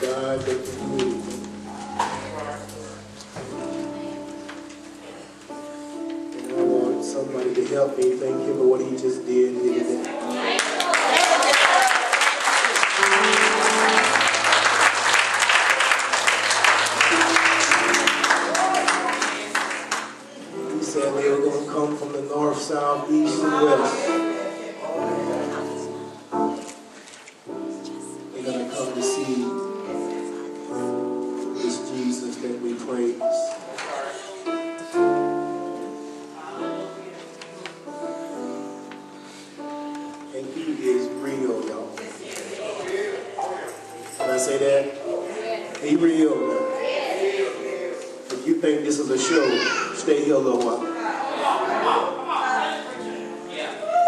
God that can do anything. And I want somebody to help me thank him for what he just did here today. He said they were going to come from the north, south, east, and west. They're going to come to see this Jesus that we praise. And he is real, y'all. Can I say that? He real, man. If you think this is a show, stay here a little while.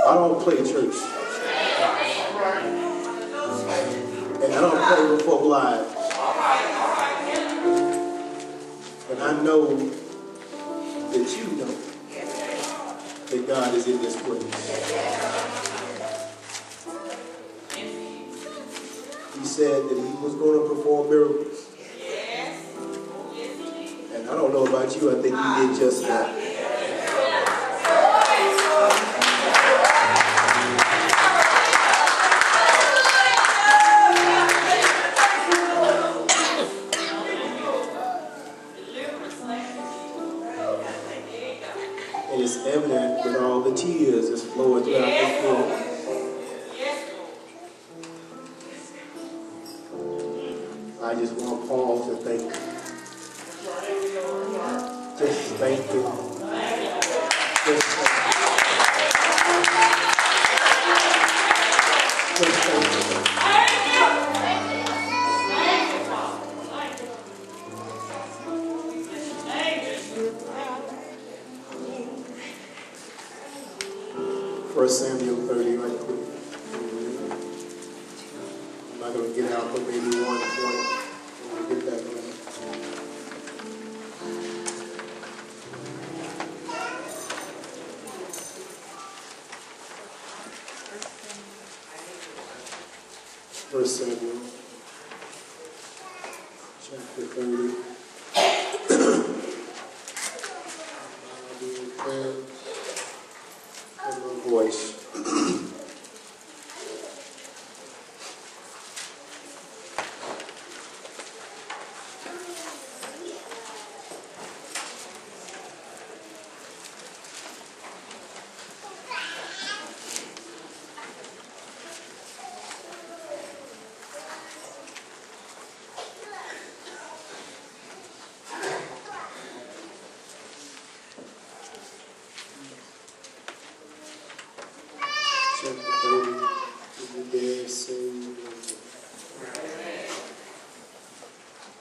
I don't play church. And I don't play with folk live. And I know that you know that God is in this place. He said that he was going to perform miracles. And I don't know about you, I think he did just that. And it's evident with all the tears that's flowing throughout this room. I just want Paul to thank him. Just thank him. Just thank him. Just thank him. First Samuel 30, right quick. I'm not going to get out for maybe 1 point. I'm going to get that one. First Samuel, chapter 30. I'll be in prayer in my voice.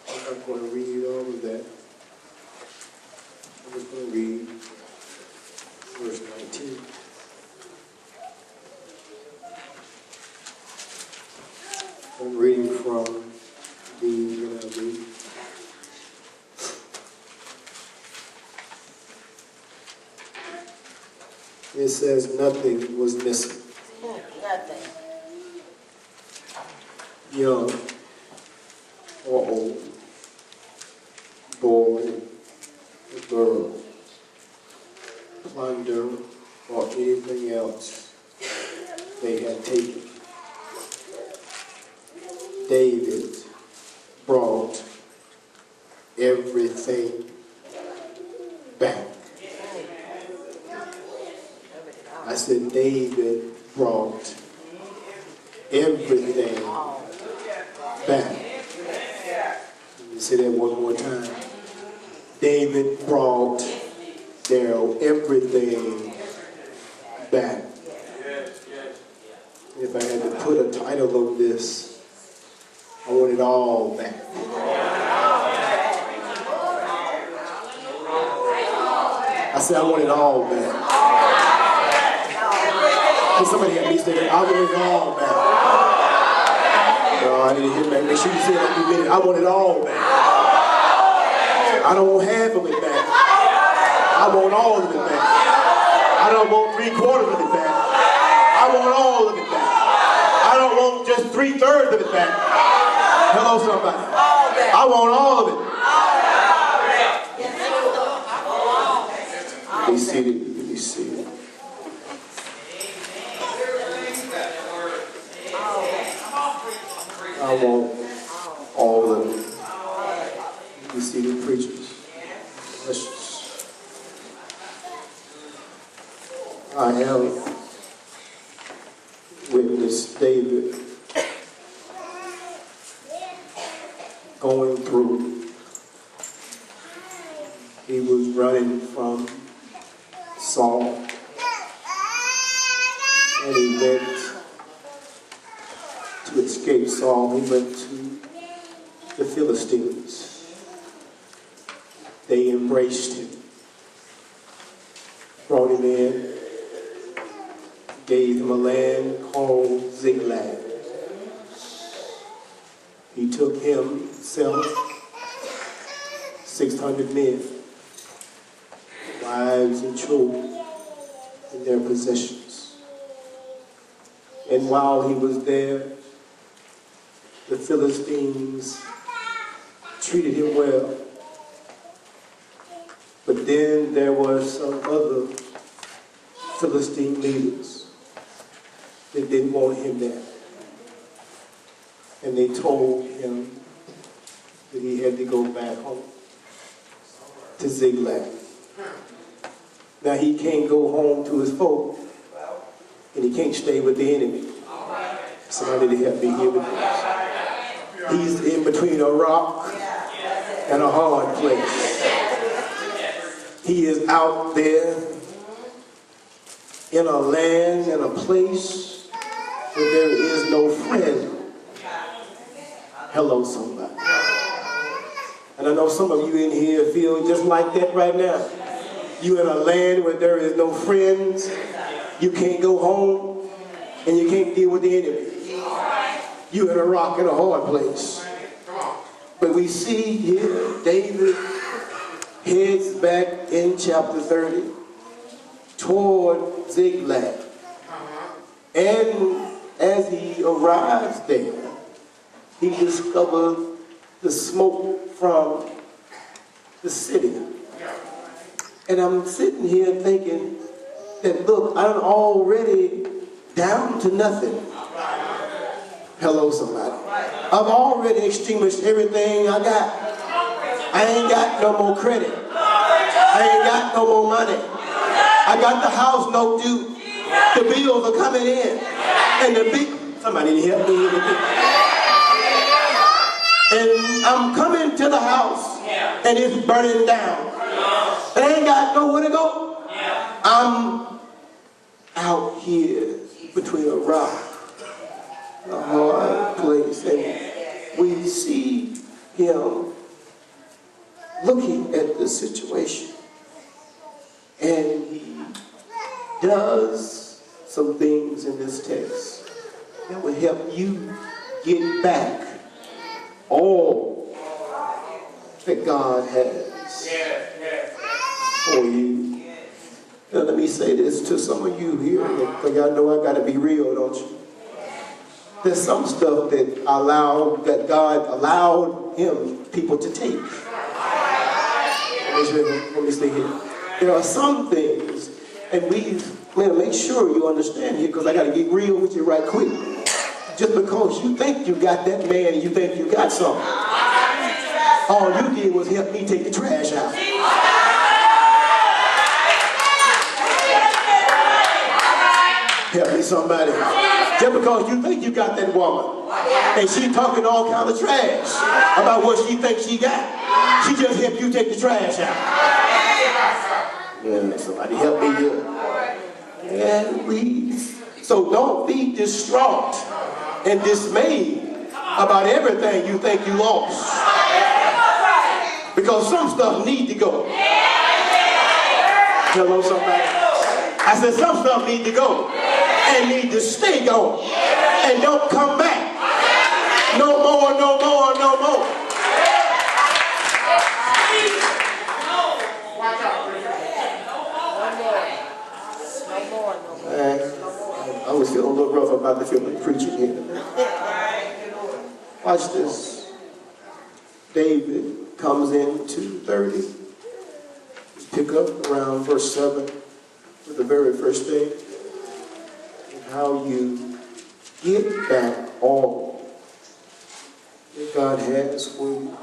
I'm not going to read all of that. I'm just going to read verse 19. I'm reading from the NIV. It says nothing was missing. Nothing. Young or old, boy or girl, plunder or anything else they had taken. David brought everything back. I said David brought everything back. Let me say that one more time. David brought their everything back. If I had to put a title on this, I want it all back. I said I want it all back. Can somebody at least say that? I want it all back. No, I didn't hear back. Make sure you say it like you meant it. I want it all back. I don't want half of it back. I want all of it back. I don't want 3/4 of it back. I want all of it back. I don't want just 3/3 of it back. Hello, somebody. I want all of it. Be seated. Be seated. I want all of it. Be seated, preachers. I have witnessed David going through. He was running from Saul, and he went to escape Saul. He went to the Philistines. They embraced him, brought him in, gave him a land called Ziklag. He took himself 600 men, wives and children, and their possessions. And while he was there, the Philistines treated him well. But then there were some other Philistine leaders that didn't want him there. And they told him that he had to go back home to Ziklag. Now he can't go home to his folk, and he can't stay with the enemy. Somebody to help me here with this. He's in between a rock and a hard place. He is out there in a land, in a place where there is no friend. Hello, somebody. And I know some of you in here feel just like that right now. You're in a land where there is no friends. You can't go home, and you can't deal with the enemy. You're in a rock and a hard place. But we see here David heads back in chapter 30 toward Ziklag. And as he arrives there, he discovered the smoke from the city. And I'm sitting here thinking that, look, I'm already down to nothing. Hello, somebody. I've already extinguished everything I got. I ain't got no more credit. I ain't got no more money. I got the house note due. The bills are coming in. And the big, somebody help me with this. And I'm coming to the house and it's burning down. And I ain't got nowhere to go. I'm out here between a rock and a hard place. And we see him looking at the situation, and he does some things in this text that will help you get back all that God has for you. Now let me say this to some of you here, because y'all know I got to be real, don't you? There's some stuff that God allowed people to take. Let me stay here. There are some things, and we make sure you understand here, because I got to get real with you right quick. Just because you think you got that man and you think you got something, all you did was help me take the trash out. Help me, somebody. Just because you think you got that woman and she talking all kind of trash about what she thinks she got, she just helped you take the trash out. Yeah, somebody help me here. And so don't be distraught and dismayed about everything you think you lost. Because some stuff need to go. Hello, somebody. I said some stuff need to go and need to stay going and don't come back. No more, no more, no more. I was feeling a little rough about the feeling preaching here. Watch this. David comes into 30. Pick up around verse 7 for the very first thing. And how you get back all that God has for you.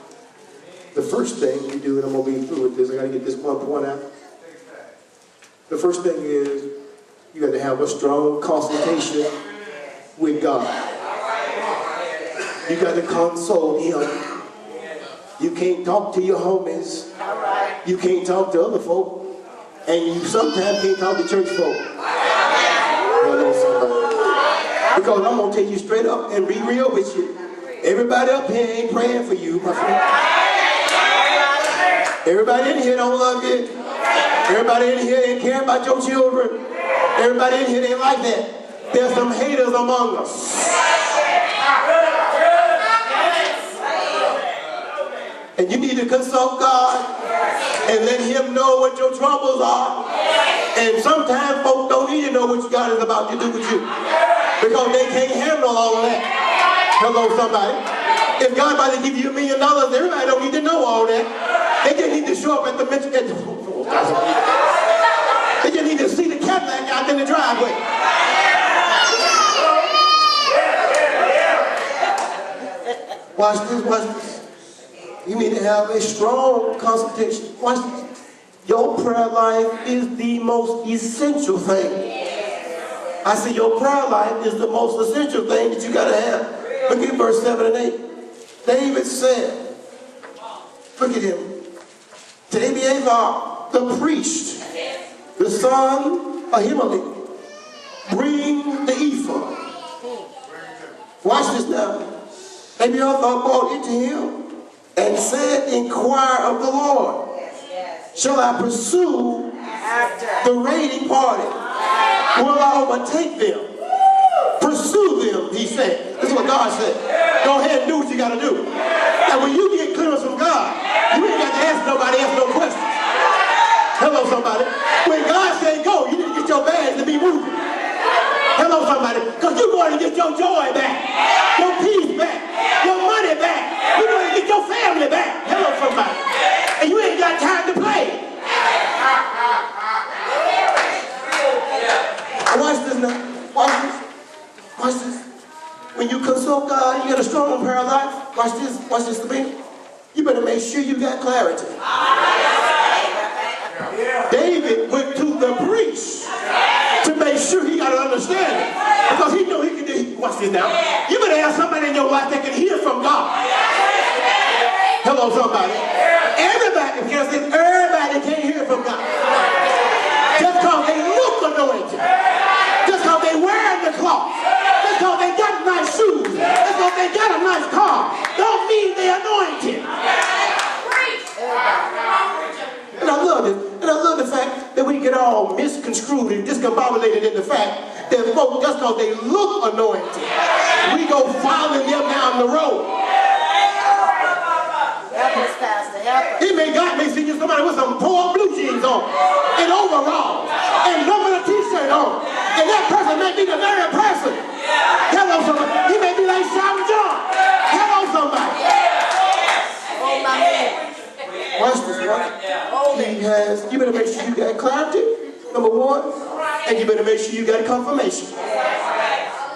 The first thing you do, and I'm going to be through with this, I got to get this one point out. The first thing is you got to have a strong consultation with God. You got to consult Him. You can't talk to your homies. You can't talk to other folk. And you sometimes can't talk to church folk. Hello, somebody. Because I'm going to take you straight up and be real with you. Everybody up here ain't praying for you, my friend. Everybody in here don't love you. Everybody in here ain't care about your children. Everybody in here ain't like that. There's some haters among us. And you need to consult God and let Him know what your troubles are. And sometimes folks don't need to know what God is about to do with you, because they can't handle all of that. Hello, somebody. If God about to give you $1 million, everybody don't need to know all that. They just need to show up at the mention. They just need to see the Cadillac out in the driveway. Watch this, watch this. You need to have a strong consultation. Watch this. Your prayer life is the most essential thing. I say your prayer life is the most essential thing that you got to have. Look at verse 7 and 8. David said, look at him, to Abiathar, the priest, the son of Ahimelech, bring the ephod. Watch this now. Abiathar brought it to him and said, inquire of the Lord. Shall I pursue the raiding party? Will I overtake them? Pursue them, he said. This is what God said. Go ahead and do what you got to do. And when you get clearance from God, you ain't got to ask nobody else no questions. Hello, somebody. When God said go, you need to get your bags to be moving. Hello, somebody. Because you're going to get your joy back, your peace back, your money back. You're going to get your family back. Hello, somebody. And you ain't got time to play. Watch this now. Watch this. Watch this. When you consult God, you get a strong prayer life. Watch this. Watch this to me. You better make sure you got clarity. David went to the priest to make sure he got an understanding, because he knew he could do. Watch this now. You better have somebody in your life that can hear from God. Hello, somebody. Everybody can't hear from God. Just because they look anointed, just because they wear the cloth, just because they got nice shoes, just because they got a nice car, don't mean they're anointed. And I love it. And I love the fact that we get all misconstrued and discombobulated in the fact that folks, just because they look anointed, we go following them down the road. Help us, Pastor. Help us. God may see you somebody with some poor blue jeans on and overalls and number a t-shirt on. And that person may be the very person. Hello, somebody. He may be like Shouting John. Hello, somebody. Oh, my man. Watch this, right? You better make sure you got clarity, number one, and you better make sure you got confirmation.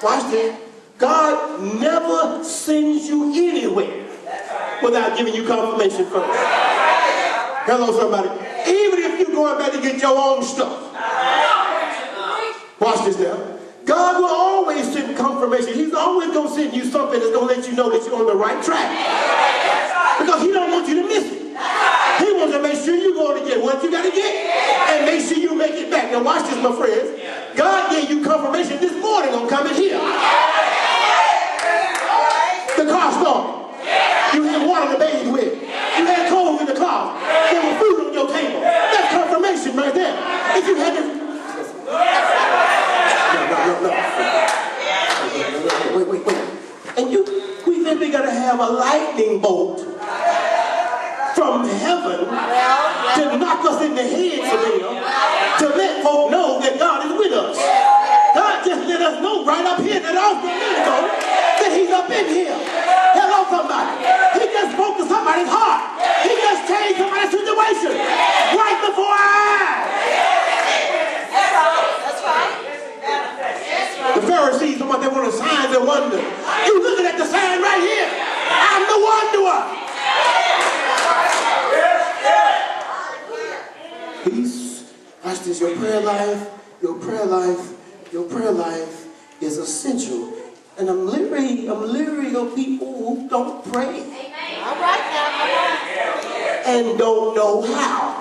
Watch this. God never sends you anywhere without giving you confirmation first. Hello, somebody. Even if you're going back to get your own stuff. Watch this now. God will always send confirmation. He's always going to send you something that's going to let you know that you're on the right track. Because He don't want you to miss it. He wants to make sure you're going to get what you got to get and make sure you make it back. Now watch this, my friends. God gave you confirmation this morning on coming here. The car started. You had water to bathe with. You had clothes in the closet. There was food on your table. That's confirmation right there. If you had this... No. Wait. And we think we got to have a lightning bolt from heaven to knock us in the head for them, to let folk know that God is with us. God just let us know right up here that also means that He's up in here. Hello, somebody. He just spoke to somebody's peace. Watch this. Your prayer life is essential. And I'm leery of people who don't pray. All right now. And don't know how.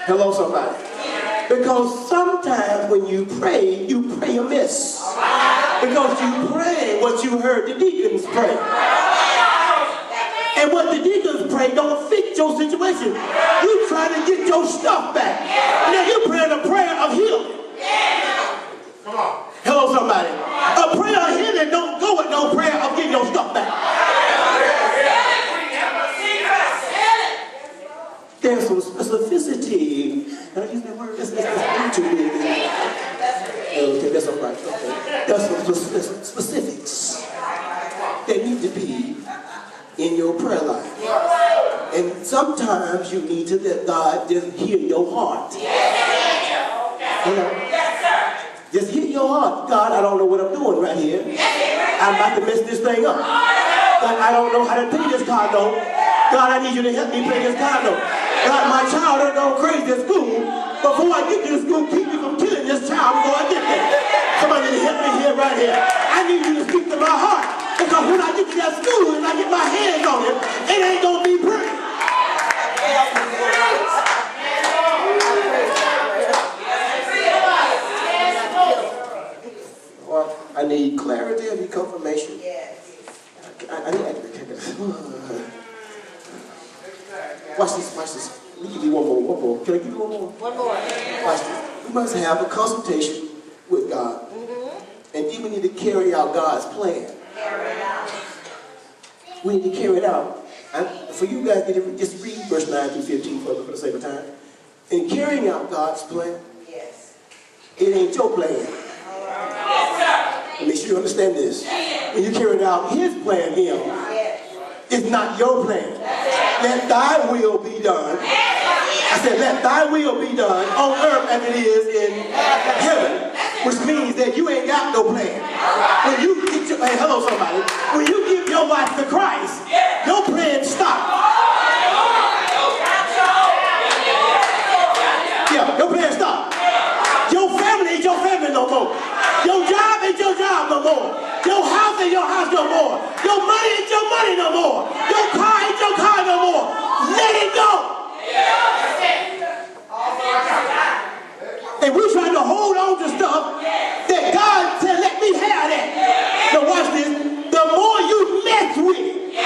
Hello, somebody. Because sometimes when you pray amiss. Because you pray what you heard the deacons pray. And what the deacons pray don't fit your situation. You trying to get your stuff back. Now you're praying a prayer of healing. Come on. Hello, somebody. A prayer of healing don't go with no prayer of getting your stuff back. There's some specificity. Can I use that word? That's too big. Okay, that's all right. Okay. There's some specifics that need to be in your prayer life. And sometimes you need to let God just hear your heart. Just hear your heart. God, I don't know what I'm doing right here. I'm about to mess this thing up. God, I don't know how to pay this car note. God, I need you to help me pay this car note. God, my child done gone crazy at school. Before I get to school, keep me from killing this child before I get there. Somebody need to help me here, right here. I need you to speak to my heart. Because when I get to that school and I get my hands on it, it ain't going to be pretty. Well, I need clarity, I need confirmation. I need watch this. Let me give you one more. Can I give you one more? One more. Watch this. We must have a consultation with God. And then we need to carry out God's plan. We need to carry it out. For you guys, just read verse 9 through 15 for the sake of time. In carrying out God's plan, it ain't your plan. Make sure you understand this. When you're carrying out His plan, it's not your plan. Let thy will be done. I said, let thy will be done on earth as it is in heaven. Which means that you ain't got no plan. When you get your, hey, hello somebody. When you give your life to Christ, your plan stops. Yeah, your plan stops. Your family ain't your family no more. Your job ain't your job no more. Your house ain't your house no more. Your money ain't your money no more. Your car ain't your car no more. Let it go. And we're trying to hold on to stuff that God said, let me have that. Now watch this. The more you mess with it,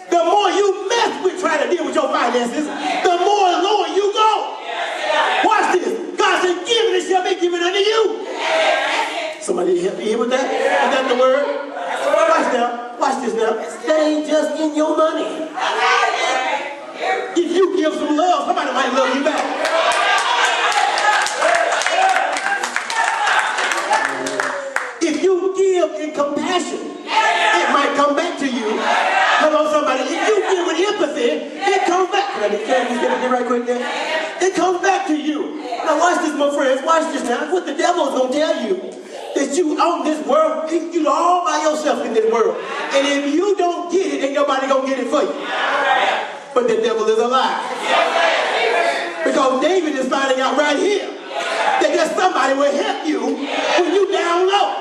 the more you mess with trying to deal with your finances, the more lower you go. Watch this. God said, give it and shall be given unto you. Somebody help me here with that? Is that the word? Watch now. Watch this now. That ain't just in your money. If you give some love, somebody might love you back. If you give in compassion, it might come back to you. Hello, somebody. If you give with empathy, it comes back. Can I just get it right quick there? It comes back to you. Now watch this, my friends. Watch this now. What the devil is going to tell you. That you own this world, you all by yourself in this world. And if you don't get it, ain't nobody going to get it for you. But the devil is a lie. Because David is finding out right here that there's somebody will help you when you down low.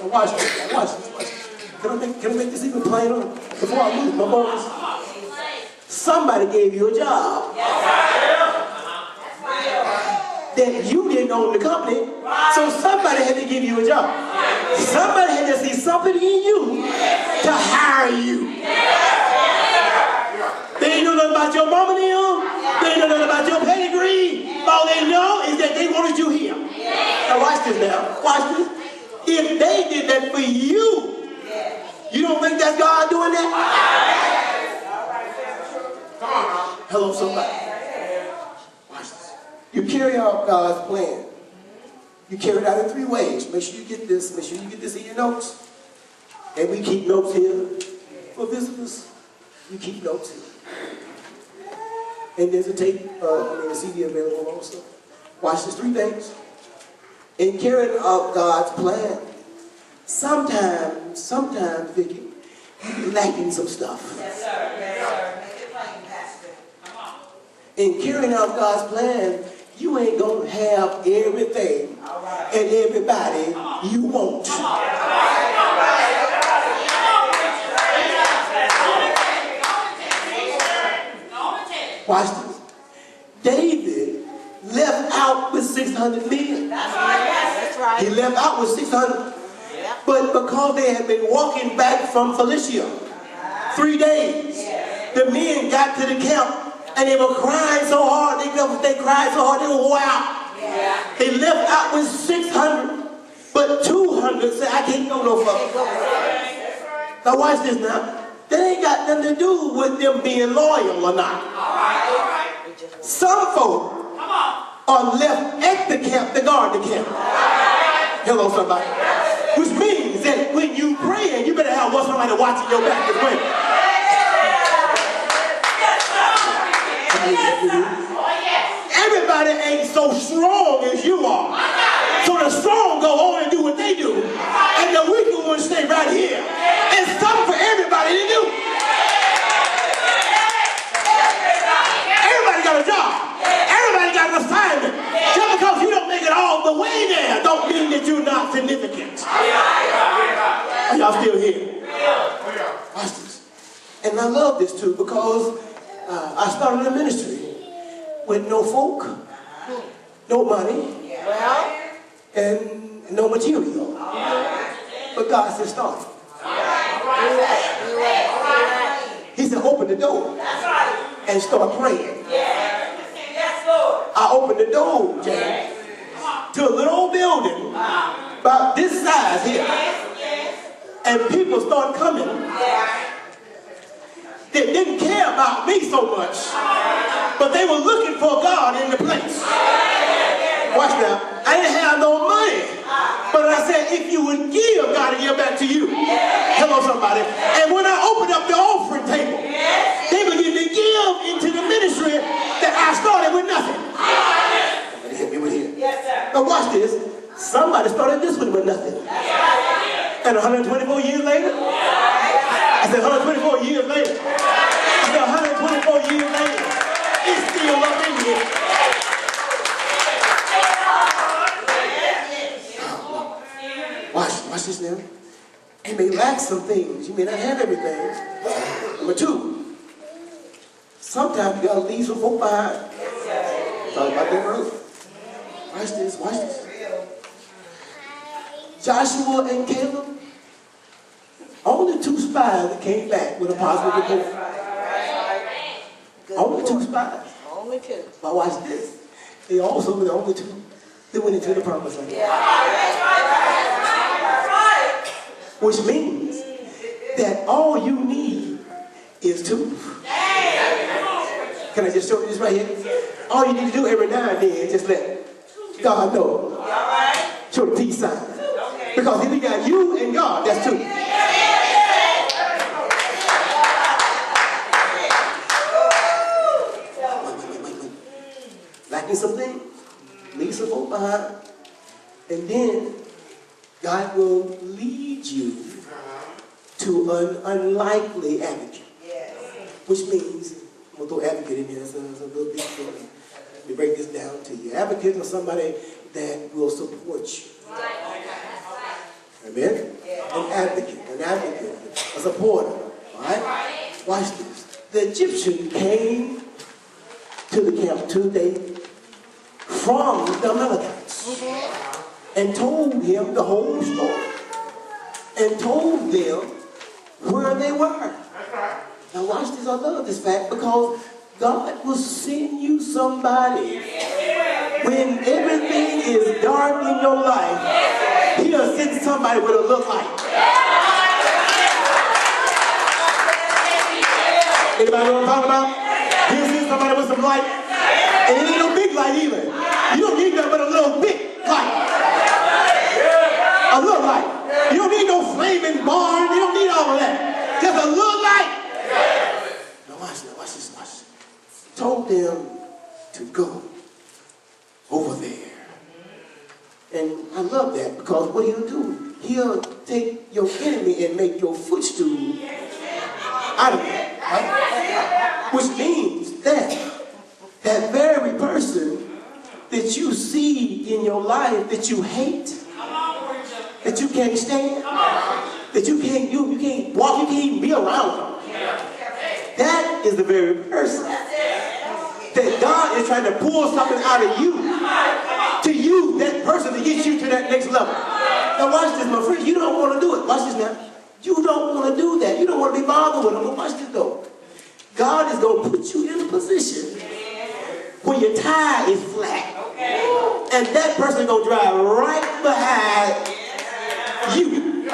Now watch this. Watch this. Can I make this even plainer before I lose my voice? Somebody gave you a job. That you didn't own the company, so somebody had to give you a job. Somebody had to see something in you to hire you. They ain't know nothing about your mama now. They ain't know nothing about your pedigree. All they know is that they wanted you here. Now watch this now. Watch this. If they did that for you, you don't think that's God doing that? Come on now. Hello, somebody. You carry out God's plan. You carry it out in 3 ways. Make sure you get this. Make sure you get this in your notes. And we keep notes here for visitors. You keep notes here. And there's a tape, a CD available also. Watch this 3 things. In carrying out God's plan, sometimes, Vicky, you're lacking some stuff. Yes, sir. Yes, sir. Make it plain, Pastor. Come on. In carrying out God's plan, you ain't gonna have everything and everybody you want. Watch this. David left out with 600 men. That's right. He left out with 600. But because they had been walking back from Philistia 3 days, the men got to the camp and they were crying so hard. They cried so hard they were wore out. They left out with 600, but 200 said, I can't go no further. Now watch this now. That ain't got nothing to do with them being loyal or not. Some folk are left at the camp to guard the camp. Hello, somebody. Which means that when you praying, you better have somebody watching your back as well. Everybody ain't so strong as you are. So the strong go on and do what they do. And the weaker ones stay right here. It's something for everybody to do. Everybody got a job. Everybody got an assignment. Just because you don't make it all the way there don't mean that you're not significant. Are y'all still here? Watch this. And I love this too because I started a ministry with no folk, no money, and no material. But God said start. He said open the door and start praying. I opened the door, James, to a little old building about this size here. And people started coming that didn't care about me so much, but they were looking for God in the place. Watch now. I didn't have no money, but I said, if you would give, God will give back to you. Hello, somebody. And when I opened up the offering table, they began to give into the ministry that I started with nothing. Hit me with here. Now watch this. Somebody started this one with nothing. And 124 years later, I said 124 years later, I said 124 years later, it's still up in here. Watch this now. You may lack some things. You may not have everything. Number two, sometimes you gotta leave some folk behind. Talk about that earlier. Watch this, watch this. Joshua and Caleb, only 2 spies that came back with a positive report. Only 2 spies. Only 2. But watch this. They also were the only 2 that went into the promised land. Which means that all you need is 2. Can I just show you this right here? All you need to do every now and then is just let God know. Show the peace sign. Because if we got you and God, that's 2. Wait. Lacking something, leave some folk behind, and then God will lead you to an unlikely advocate. Which means, I'm going to throw advocate in here, so it's a little bit different. Let me break this down to you. Advocate is somebody that will support you. Amen? An advocate, a supporter. Alright? Watch this. The Egyptian came to the camp 2 days from the Amalekites and told him the whole story and told them where they were. Now watch this. I love this fact because God will send you somebody when everything is dark in your life. He'll send somebody with a little light. Anybody know what I'm talking about? He'll send somebody with some light. And it ain't no big light either. You don't need nothing but a little big light. A little light. You don't need no flaming barn. You don't need all of that. Just a little light. Now watch this. Told them to go over there. And I love that because what he'll do, he'll take your enemy and make your footstool out of it. Right? Which means that very person that you see in your life that you hate, that you can't stand, that you can't walk, you can't even be around them. That is the very person that God is trying to pull something out of you to use that person to get you to that next level. Now watch this, my friend. You don't want to do it. Watch this now. You don't want to do that. You don't want to be bothered with them. But watch this though. God is going to put you in a position where your tire is flat. And that person is going to drive right behind you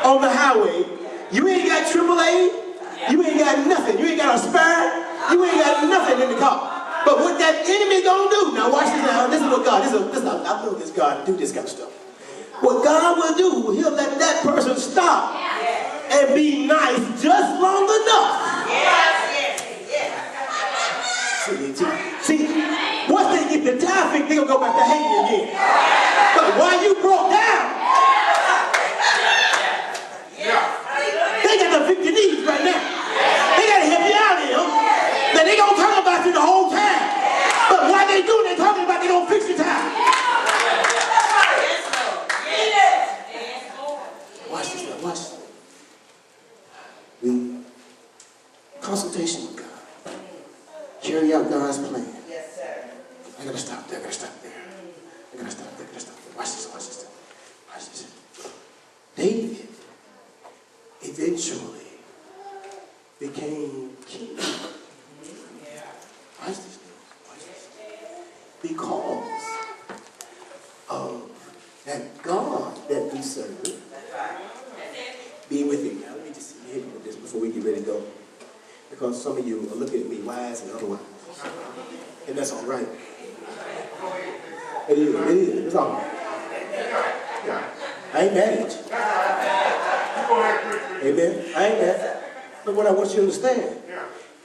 on the highway. You ain't got AAA. You ain't got nothing. You ain't got a spare. You ain't got nothing in the car. But what that enemy gonna do, now watch this now, this is what God, I know this God do this kind of stuff. What God will do, he'll let that person stop and be nice just long enough. See, once they get the tire fixed, they're gonna go back to hating you again. But while you broke down, they got to fix your needs right now. They got to help you out here. Now they gonna talk about you the whole time. But while they do, they're talking about they gonna fix your time. Watch this now, watch this. We consultation with God. Carry out God's plan. Yes, sir. I gotta stop there, I gotta stop there. I gotta stop there, I gotta stop there. Watch this, watch this. Watch this. David eventually became king. Watch this. Watch this. Because of that God that we serve being with him. Now let me just hit you with this before we get ready to go. Because some of you are looking at me wise and otherwise. And that's all right. It is. It's all right. Yeah. I ain't mad at you. Amen. I ain't mad. But what I want you to understand,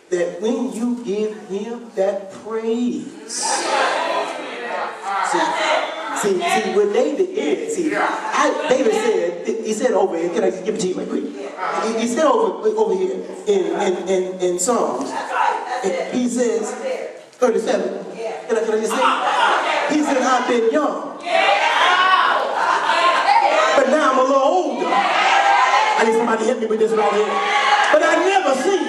that when you give him that praise, see what David did, David said, he said over here, can I give it to you right quick? He said over here in Psalms, he says, 37, can I just say? He said, I've been young, but now I'm a little older. I need somebody to help me with this right here. But I never see.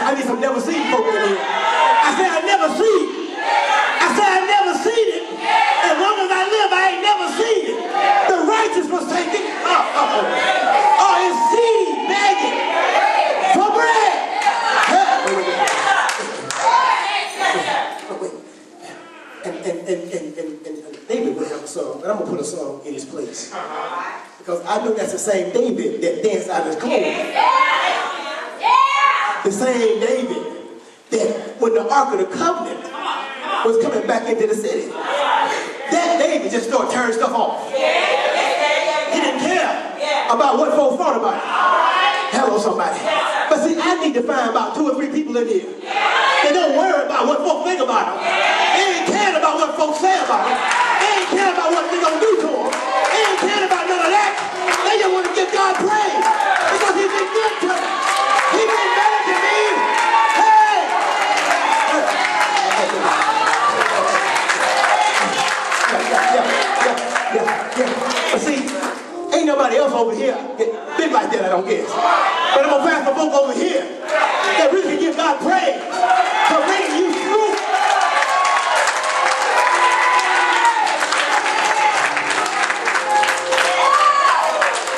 I need some never seen folk in here. I said I never seen. I said I never seen it. As long as I live, I ain't never seen it. The righteous forsaken. Oh, his seed begging for bread. And David would have a song, but I'm gonna put a song in his place. Because I know that's the same David that danced out his clothes. The same David that when the Ark of the Covenant was coming back into the city, that David just started turning stuff off. He didn't care about what folks thought about it. Hello, somebody. But see, I need to find about 2 or 3 people in here that don't worry about what folks think about them. They ain't caring about what folks say about them. They ain't caring about what they're going to do to them. They ain't caring about none of that. They just want to give God praise because he's been good to them. He's been better to me. Hey! Yeah. But see, ain't nobody else over here been like that, I don't guess. But I'm going to pass the book over here that really can give God praise for bringing you through.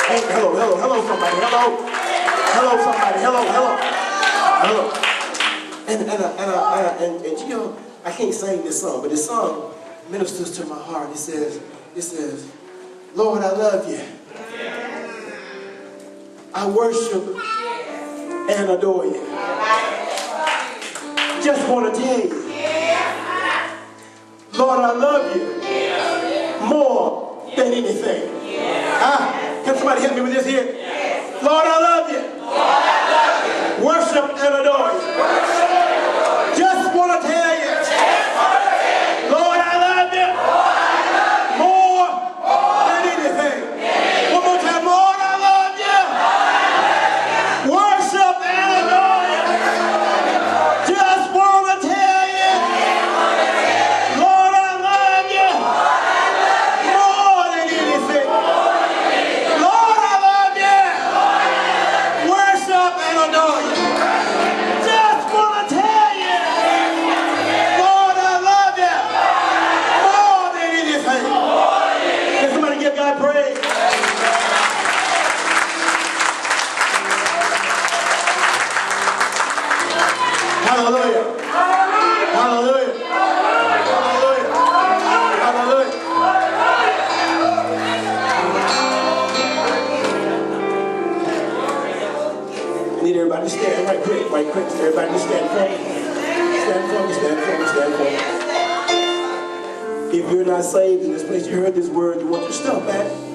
Hey, hello, somebody, hello, somebody, hello. And you know, I can't sing this song, but this song ministers to my heart. It says, Lord, I love you. I worship and adore you. Just want to tell you, Lord, I love you more than anything. Can somebody help me with this here? Lord, I love you. Worship and adore you. Just want to tell you, Lord, I love you more than anything. One more time, Lord, I love you. Worship and God praise. Hallelujah. Hallelujah. Hallelujah. Hallelujah. I need everybody to stand right quick, right quick. Everybody to stand for me. Stand for me, stand for me, stand for me. If you're not saved in this place, you heard this word, you want your stuff back.